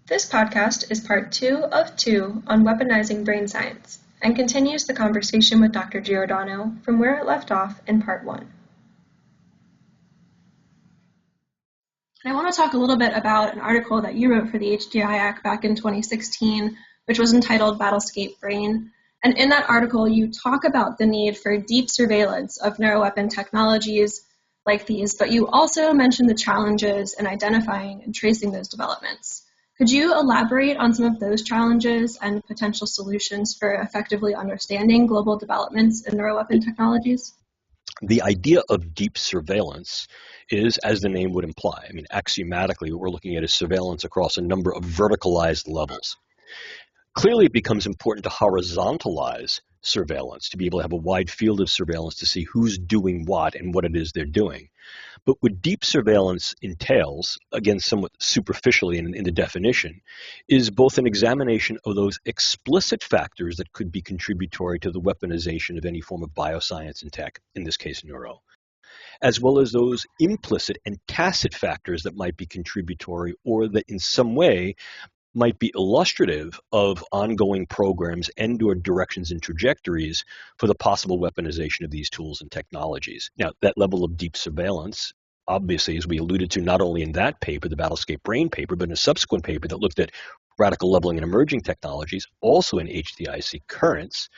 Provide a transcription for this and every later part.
This podcast is part 2 of 2 on weaponizing brain science and continues the conversation with Dr. Giordano from where it left off in part 1. I want to talk a little bit about an article that you wrote for the HDIAC back in 2016, which was entitled Battlescape Brain. And in that article, you talk about the need for deep surveillance of neuroweapon technologies like these, but you also mention the challenges in identifying and tracing those developments. Could you elaborate on some of those challenges and potential solutions for effectively understanding global developments in neuroweapon technologies? The idea of deep surveillance is, as the name would imply, axiomatically, what we're looking at is surveillance across a number of verticalized levels. Clearly, it becomes important to horizontalize surveillance, to be able to have a wide field of surveillance to see who's doing what and what it is they're doing. But what deep surveillance entails, again, somewhat superficially in the definition, is both an examination of those explicit factors that could be contributory to the weaponization of any form of bioscience and tech, in this case neuro, as well as those implicit and tacit factors that might be contributory or that in some way might be illustrative of ongoing programs and/or directions and trajectories for the possible weaponization of these tools and technologies. Now, that level of deep surveillance, obviously, as we alluded to, not only in that paper, the Battlescape Brain paper, but in a subsequent paper that looked at radical leveling and emerging technologies, also in HDIAC Currents,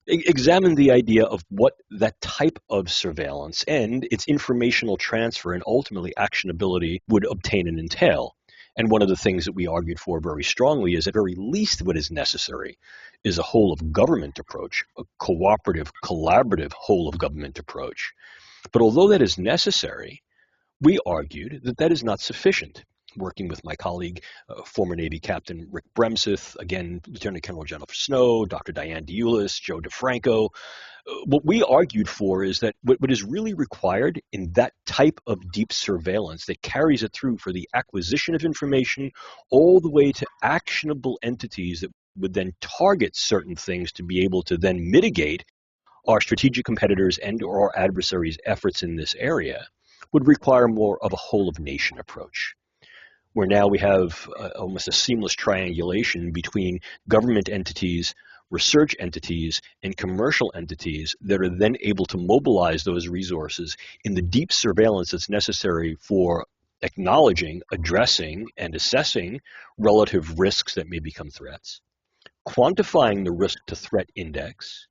examined the idea of what that type of surveillance and its informational transfer and ultimately actionability would obtain and entail. And one of the things that we argued for very strongly is at very least what is necessary is a whole of government approach, a cooperative, collaborative whole of government approach. But although that is necessary, we argued that that is not sufficient. Working with my colleague, former Navy Captain Rick Bremseth, again, Lieutenant Colonel Jennifer Snow, Dr. Diane DeUlis, Joe DeFranco, what we argued for is that what is really required in that type of deep surveillance that carries it through for the acquisition of information all the way to actionable entities that would then target certain things to be able to then mitigate our strategic competitors and or our adversaries' efforts in this area would require more of a whole of nation approach, where now we have almost a seamless triangulation between government entities, research entities, and commercial entities that are then able to mobilize those resources in the deep surveillance that's necessary for acknowledging, addressing, and assessing relative risks that may become threats, quantifying the risk to threat index,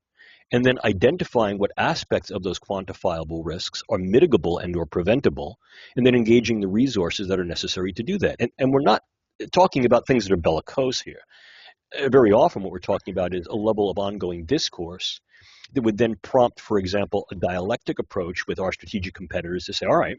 and then identifying what aspects of those quantifiable risks are mitigable and or preventable, and then engaging the resources that are necessary to do that. And we're not talking about things that are bellicose here. Very often what we're talking about is a level of ongoing discourse that would then prompt, for example, a dialectic approach with our strategic competitors to say, all right,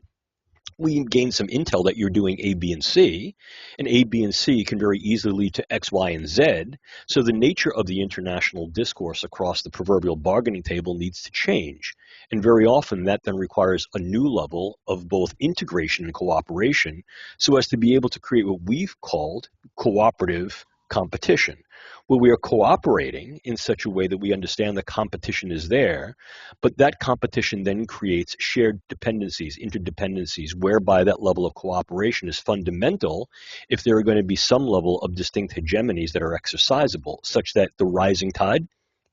we gain some intel that you're doing A, B, and C, and A, B, and C can very easily lead to X, Y, and Z. So the nature of the international discourse across the proverbial bargaining table needs to change. And very often that then requires a new level of both integration and cooperation so as to be able to create what we've called cooperative competition, where we are cooperating in such a way that we understand the competition is there, but that competition then creates shared dependencies, interdependencies, whereby that level of cooperation is fundamental if there are going to be some level of distinct hegemonies that are exercisable, such that the rising tide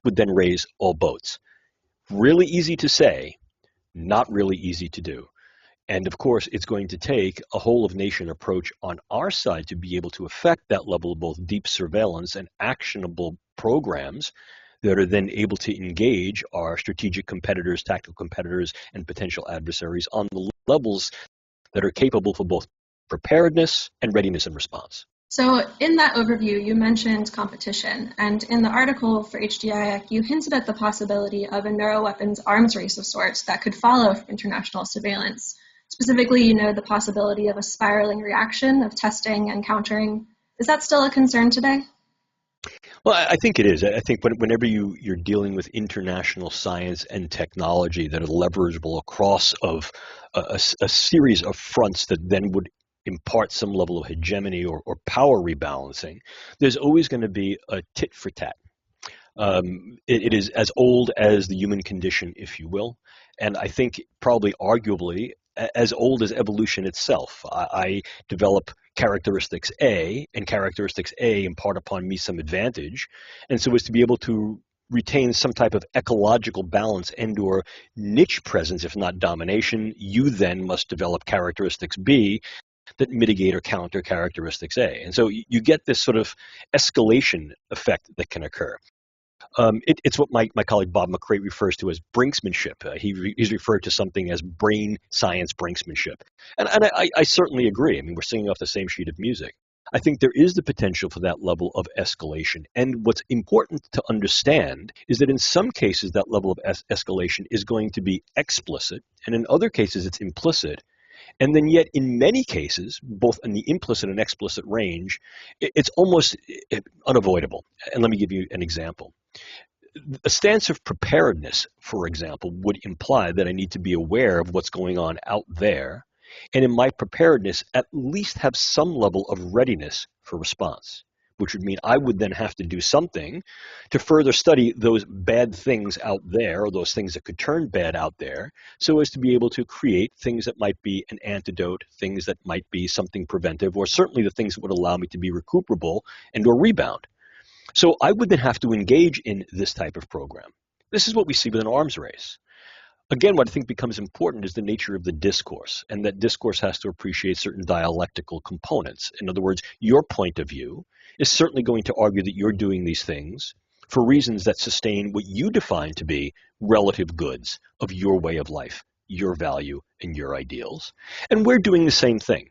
would then raise all boats. Really easy to say, not really easy to do. And of course, it's going to take a whole of nation approach on our side to be able to affect that level of both deep surveillance and actionable programs that are then able to engage our strategic competitors, tactical competitors, and potential adversaries on the levels that are capable for both preparedness and readiness and response. So in that overview, you mentioned competition, and in the article for HDIAC, you hinted at the possibility of a neuroweapons arms race of sorts that could follow international surveillance. Specifically, the possibility of a spiraling reaction of testing and countering. Is that still a concern today? Well, I think it is. I think whenever you're dealing with international science and technology that are leverageable across of a series of fronts that then would impart some level of hegemony or power rebalancing, there's always going to be a tit for tat. It is as old as the human condition, if you will, and I think probably arguably as old as evolution itself. I develop characteristics A, and characteristics A impart upon me some advantage, and so as to be able to retain some type of ecological balance and or niche presence, if not domination, you then must develop characteristics B that mitigate or counter characteristics A. And so you get this sort of escalation effect that can occur. It's what my colleague Bob McCrate refers to as brinksmanship. He's referred to something as brain science brinksmanship. And I certainly agree. I mean, we're singing off the same sheet of music. I think there is the potential for that level of escalation. And what's important to understand is that in some cases, that level of escalation is going to be explicit, and in other cases, it's implicit. And then yet, in many cases, both in the implicit and explicit range, it's almost unavoidable. And let me give you an example. A stance of preparedness, for example, would imply that I need to be aware of what's going on out there, and in my preparedness, at least have some level of readiness for response, which would mean I would then have to do something to further study those bad things out there, or those things that could turn bad out there, so as to be able to create things that might be an antidote, things that might be something preventive, or certainly the things that would allow me to be recuperable and or rebound. So I would then have to engage in this type of program. This is what we see with an arms race. Again, what I think becomes important is the nature of the discourse, and that discourse has to appreciate certain dialectical components. In other words, your point of view is certainly going to argue that you're doing these things for reasons that sustain what you define to be relative goods of your way of life, your value, and your ideals. And we're doing the same thing.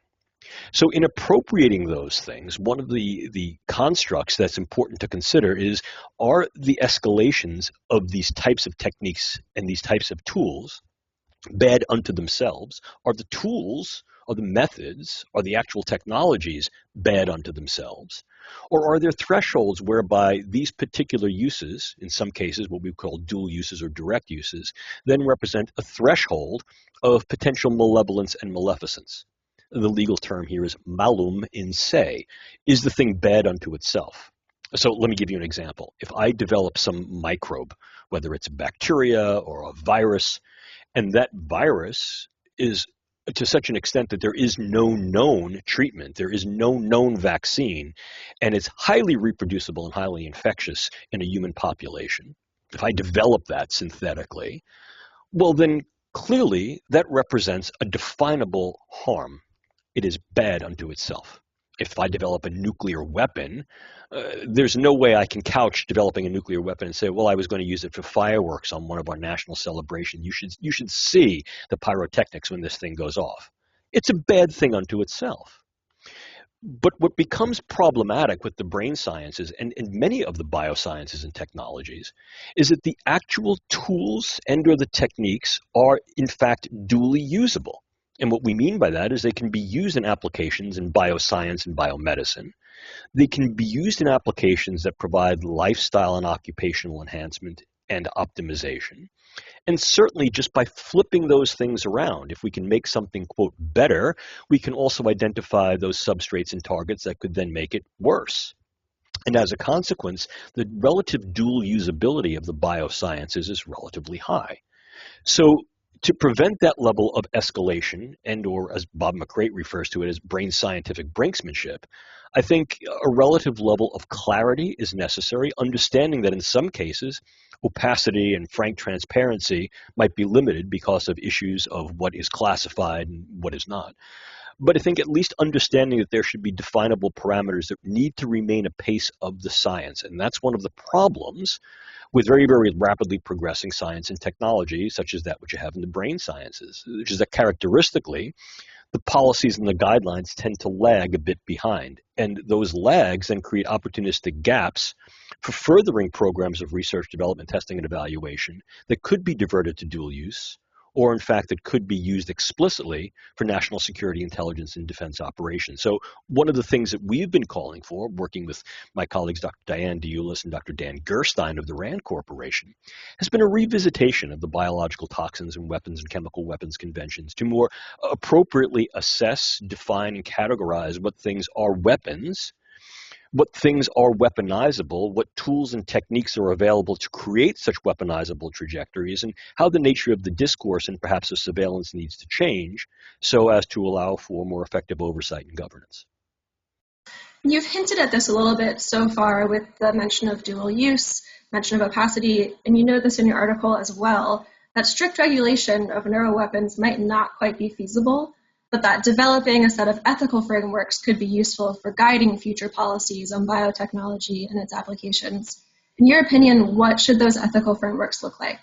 So in appropriating those things, one of the constructs that's important to consider is, are the escalations of these types of techniques and these types of tools bad unto themselves? Are the tools, or the methods, or the actual technologies bad unto themselves? Or are there thresholds whereby these particular uses, in some cases what we call dual uses or direct uses, then represent a threshold of potential malevolence and maleficence? The legal term here is malum in se. Is the thing bad unto itself? So let me give you an example. If I develop some microbe, whether it's a bacteria or a virus, and that virus is to such an extent that there is no known treatment, there is no known vaccine, and it's highly reproducible and highly infectious in a human population, if I develop that synthetically, well then clearly that represents a definable harm. It is bad unto itself. If I develop a nuclear weapon, there's no way I can couch developing a nuclear weapon and say, well, I was going to use it for fireworks on one of our national celebrations. You should see the pyrotechnics when this thing goes off. It's a bad thing unto itself. But what becomes problematic with the brain sciences and many of the biosciences and technologies is that the actual tools and or the techniques are in fact duly usable. And what we mean by that is they can be used in applications in bioscience and biomedicine. They can be used in applications that provide lifestyle and occupational enhancement and optimization. And certainly just by flipping those things around, if we can make something, quote, better, we can also identify those substrates and targets that could then make it worse. And as a consequence, the relative dual usability of the biosciences is relatively high. So to prevent that level of escalation and or, as Bob McCrate refers to it, as brain scientific brinksmanship, I think a relative level of clarity is necessary, understanding that in some cases, opacity and frank transparency might be limited because of issues of what is classified and what is not. But I think at least understanding that there should be definable parameters that need to remain apace of the science. And that's one of the problems with very, very rapidly progressing science and technology, such as that which you have in the brain sciences, which is that characteristically, the policies and the guidelines tend to lag a bit behind. And those lags then create opportunistic gaps for furthering programs of research, development, testing, and evaluation that could be diverted to dual use, or in fact that could be used explicitly for national security, intelligence, and defense operations. So one of the things that we've been calling for, working with my colleagues Dr. Diane DeUlis and Dr. Dan Gerstein of the RAND Corporation, has been a revisitation of the biological toxins and weapons and chemical weapons conventions to more appropriately assess, define, and categorize what things are weapons, what things are weaponizable, what tools and techniques are available to create such weaponizable trajectories, and how the nature of the discourse and perhaps the surveillance needs to change so as to allow for more effective oversight and governance. You've hinted at this a little bit so far with the mention of dual use, mention of opacity, and you note this in your article as well, that strict regulation of neuroweapons might not quite be feasible, but that developing a set of ethical frameworks could be useful for guiding future policies on biotechnology and its applications. In your opinion, what should those ethical frameworks look like?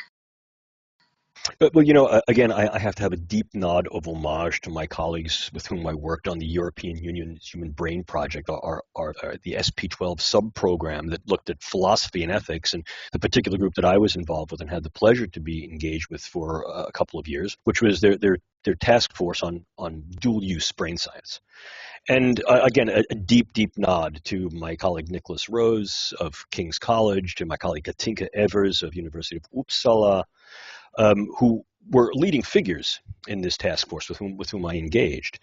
Well, again, I have to have a deep nod of homage to my colleagues with whom I worked on the European Union's Human Brain Project, the SP12 sub-program that looked at philosophy and ethics, and the particular group that I was involved with and had the pleasure to be engaged with for a couple of years, which was their task force on dual-use brain science. And again, a deep, deep nod to my colleague Nicholas Rose of King's College, to my colleague Katinka Evers of University of Uppsala, who were leading figures in this task force with whom I engaged.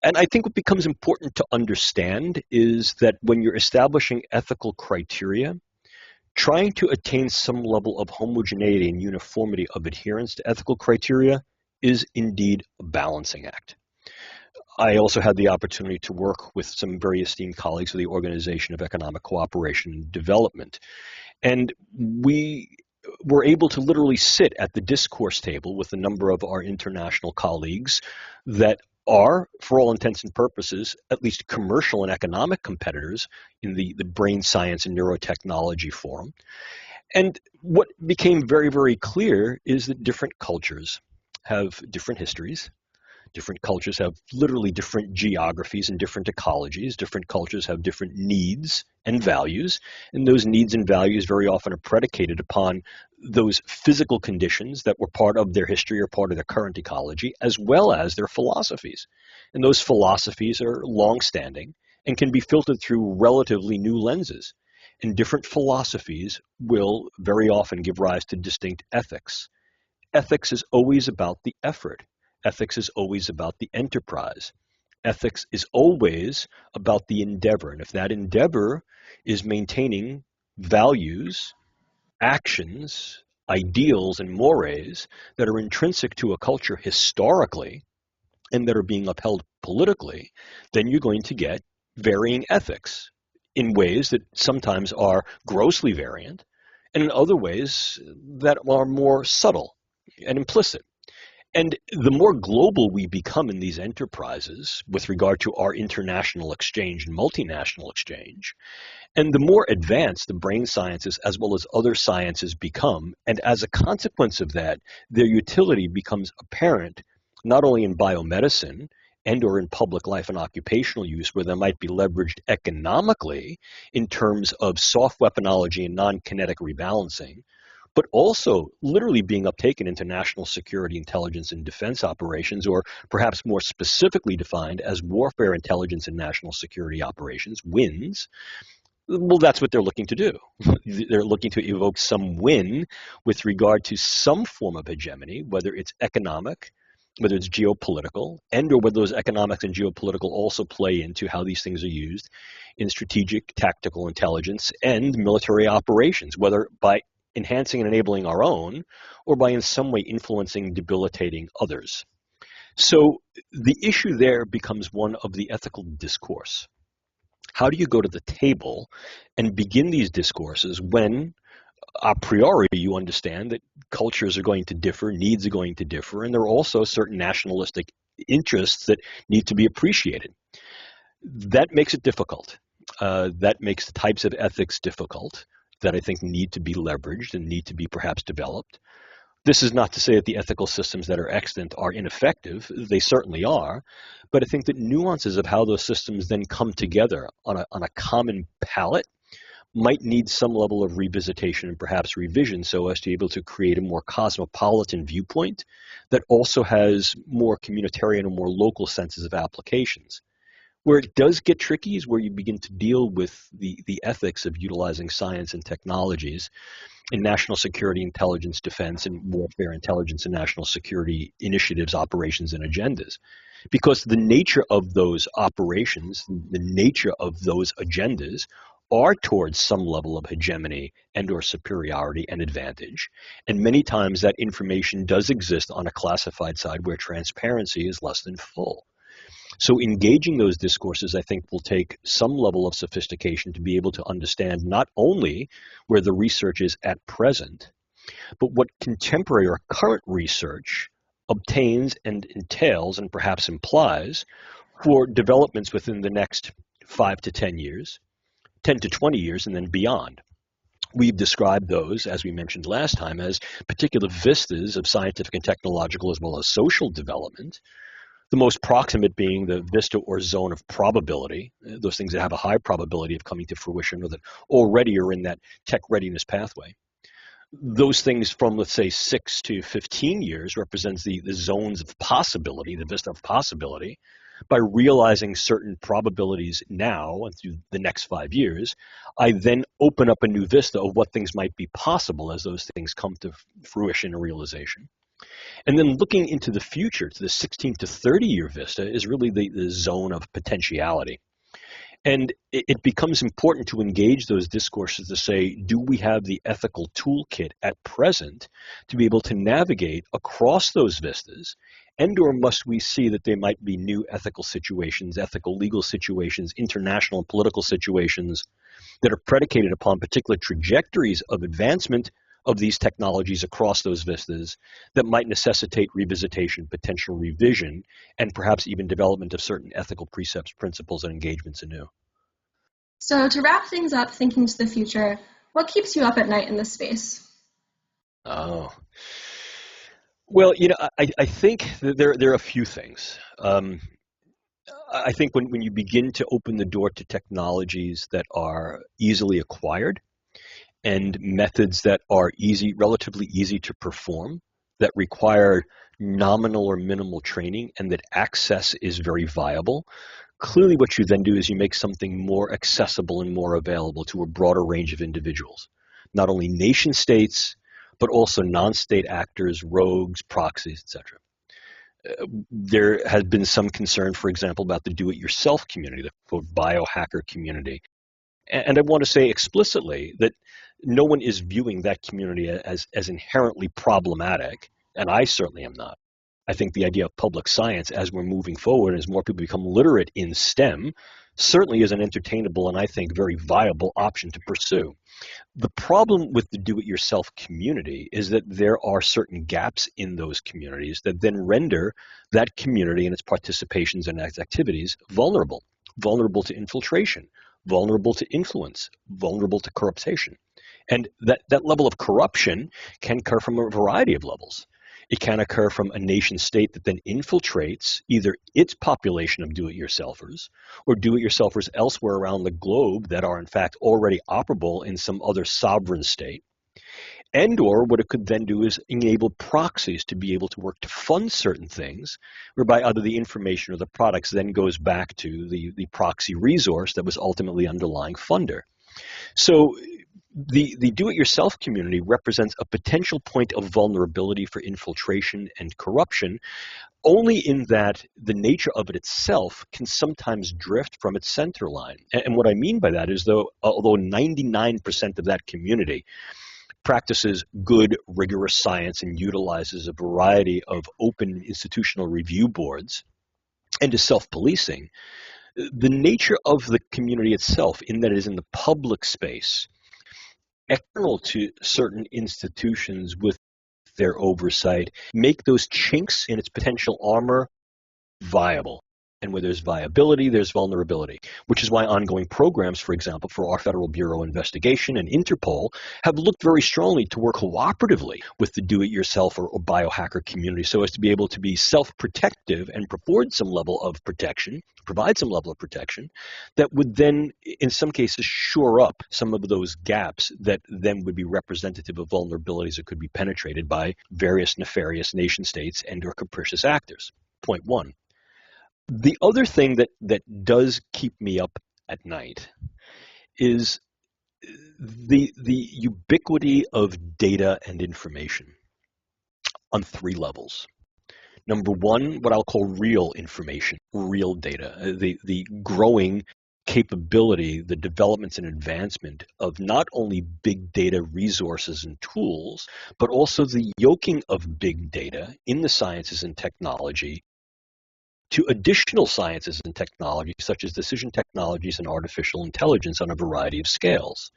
And I think what becomes important to understand is that when you're establishing ethical criteria, trying to attain some level of homogeneity and uniformity of adherence to ethical criteria is indeed a balancing act. I also had the opportunity to work with some very esteemed colleagues of the Organization of Economic Cooperation and Development. And we were able to literally sit at the discourse table with a number of our international colleagues that are, for all intents and purposes, at least commercial and economic competitors in the brain science and neurotechnology forum. And what became very, very clear is that different cultures have different histories. Different cultures have literally different geographies and different ecologies. Different cultures have different needs and values, and those needs and values very often are predicated upon those physical conditions that were part of their history or part of their current ecology, as well as their philosophies. And those philosophies are long-standing and can be filtered through relatively new lenses. And different philosophies will very often give rise to distinct ethics. Ethics is always about the effort. Ethics is always about the enterprise. Ethics is always about the endeavor. And if that endeavor is maintaining values, actions, ideals, and mores that are intrinsic to a culture historically and that are being upheld politically, then you're going to get varying ethics in ways that sometimes are grossly variant and in other ways that are more subtle and implicit. And the more global we become in these enterprises with regard to our international exchange and multinational exchange, and the more advanced the brain sciences as well as other sciences become, and as a consequence of that, their utility becomes apparent not only in biomedicine and or in public life and occupational use where they might be leveraged economically in terms of soft weaponology and non-kinetic rebalancing, but also literally being uptaken into national security intelligence and defense operations, or perhaps more specifically defined as warfare intelligence and national security operations, WINS. Well, that's what they're looking to do. They're looking to evoke some win with regard to some form of hegemony, whether it's economic, whether it's geopolitical, and or whether those economics and geopolitical also play into how these things are used in strategic, tactical intelligence and military operations, whether by enhancing and enabling our own, or by in some way influencing, debilitating others. So the issue there becomes one of the ethical discourse. How do you go to the table and begin these discourses when a priori you understand that cultures are going to differ, needs are going to differ, and there are also certain nationalistic interests that need to be appreciated? That makes it difficult. That makes the types of ethics difficult that I think need to be leveraged and need to be perhaps developed. This is not to say that the ethical systems that are extant are ineffective. They certainly are. But I think that nuances of how those systems then come together on a common palette might need some level of revisitation and perhaps revision so as to be able to create a more cosmopolitan viewpoint that also has more communitarian and more local senses of applications. Where it does get tricky is where you begin to deal with the ethics of utilizing science and technologies in national security, intelligence, defense, and warfare intelligence and national security initiatives, operations, and agendas. Because the nature of those operations, the nature of those agendas are towards some level of hegemony and or superiority and advantage. And many times that information does exist on a classified side where transparency is less than full. So engaging those discourses, I think, will take some level of sophistication to be able to understand not only where the research is at present, but what contemporary or current research obtains and entails and perhaps implies for developments within the next 5 to 10 years, 10 to 20 years, and then beyond. We've described those, as we mentioned last time, as particular vistas of scientific and technological as well as social development, the most proximate being the vista or zone of probability, those things that have a high probability of coming to fruition or that already are in that tech readiness pathway. Those things from, let's say, 6 to 15 years represents the zones of possibility, the vista of possibility. By realizing certain probabilities now and through the next 5 years, I then open up a new vista of what things might be possible as those things come to fruition and realization. And then looking into the future, to the 16 to 30-year vista, is really the zone of potentiality. And it becomes important to engage those discourses to say, do we have the ethical toolkit at present to be able to navigate across those vistas? And or must we see that there might be new ethical situations, ethical legal situations, international and political situations that are predicated upon particular trajectories of advancement of these technologies across those vistas that might necessitate revisitation, potential revision, and perhaps even development of certain ethical precepts, principles, and engagements anew. So to wrap things up, thinking to the future, what keeps you up at night in this space? Oh. Well, I think that there are a few things. I think when you begin to open the door to technologies that are easily acquired and methods that are relatively easy to perform, that require nominal or minimal training, and that access is very viable, clearly what you then do is you make something more accessible and more available to a broader range of individuals, not only nation states, but also non-state actors, rogues, proxies, etc. There has been some concern, for example, about the do-it-yourself community, the quote biohacker community. And I want to say explicitly that no one is viewing that community as inherently problematic, and I certainly am not. I think the idea of public science as we're moving forward, as more people become literate in STEM, certainly is an entertainable and I think very viable option to pursue. The problem with the do-it-yourself community is that there are certain gaps in those communities that then render that community and its participations and its activities vulnerable to infiltration, vulnerable to influence, vulnerable to corruption. And that level of corruption can occur from a variety of levels. It can occur from a nation state that then infiltrates either its population of do-it-yourselfers or do-it-yourselfers elsewhere around the globe that are in fact already operable in some other sovereign state. And or what it could then do is enable proxies to be able to work to fund certain things, whereby either the information or the products then goes back to the proxy resource that was ultimately underlying funder. So the do-it-yourself community represents a potential point of vulnerability for infiltration and corruption, only in that the nature of it itself can sometimes drift from its center line. And what I mean by that is, although 99% of that community practices good, rigorous science and utilizes a variety of open institutional review boards and is self-policing, the nature of the community itself, in that it is in the public space, external to certain institutions with their oversight, make those chinks in its potential armor viable. And where there's viability, there's vulnerability, which is why ongoing programs, for example, for our Federal Bureau of Investigation and Interpol have looked very strongly to work cooperatively with the do-it-yourself or biohacker community so as to be able to be self-protective and provide some level of protection that would then, in some cases, shore up some of those gaps that then would be representative of vulnerabilities that could be penetrated by various nefarious nation states and or capricious actors. Point one. The other thing that does keep me up at night is the ubiquity of data and information on three levels. Number one, what I'll call real information, real data, the growing capability, the developments and advancement of not only big data resources and tools, but also the yoking of big data in the sciences and technology to additional sciences and technologies such as decision technologies and artificial intelligence on a variety of scales.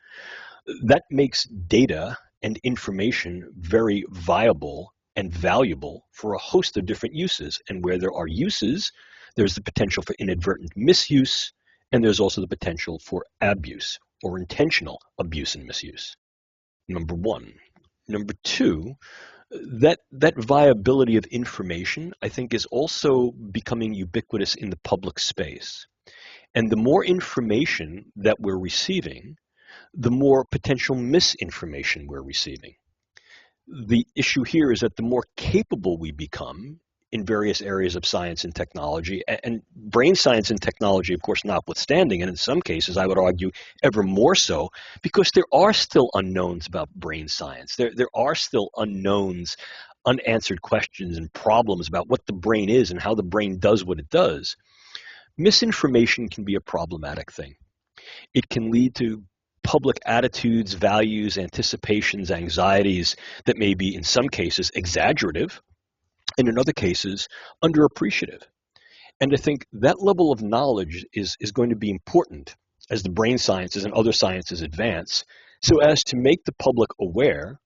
That makes data and information very viable and valuable for a host of different uses. And where there are uses, there's the potential for inadvertent misuse, and there's also the potential for abuse or intentional abuse and misuse. Number one. Number two, that viability of information, I think, is also becoming ubiquitous in the public space. And the more information that we're receiving, the more potential misinformation we're receiving. The issue here is that the more capable we become in various areas of science and technology, and brain science and technology, of course, notwithstanding, and in some cases, I would argue ever more so, because there are still unknowns about brain science. There are still unknowns, unanswered questions and problems about what the brain is and how the brain does what it does. Misinformation can be a problematic thing. It can lead to public attitudes, values, anticipations, anxieties that may be, in some cases, exaggerative, and in other cases, underappreciative. And I think that level of knowledge is going to be important as the brain sciences and other sciences advance, so as to make the public aware,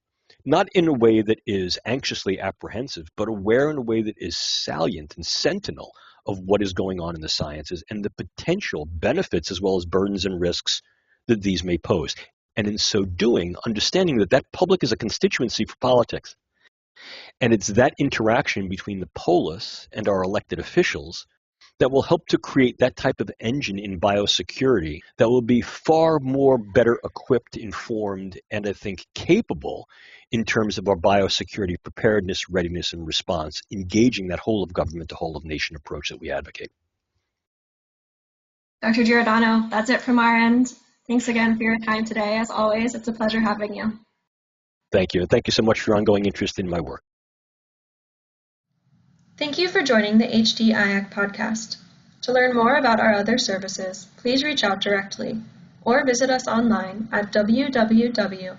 not in a way that is anxiously apprehensive, but aware in a way that is salient and sentinel of what is going on in the sciences and the potential benefits as well as burdens and risks that these may pose. And in so doing, understanding that that public is a constituency for politics. And it's that interaction between the polis and our elected officials that will help to create that type of engine in biosecurity that will be far more better equipped, informed, and I think capable in terms of our biosecurity preparedness, readiness, and response, engaging that whole of government to whole of nation approach that we advocate. Dr. Giordano, that's it from our end. Thanks again for your time today. As always, it's a pleasure having you. Thank you, and thank you so much for your ongoing interest in my work. Thank you for joining the HDIAC podcast. To learn more about our other services, please reach out directly or visit us online at www.hdIAC.org.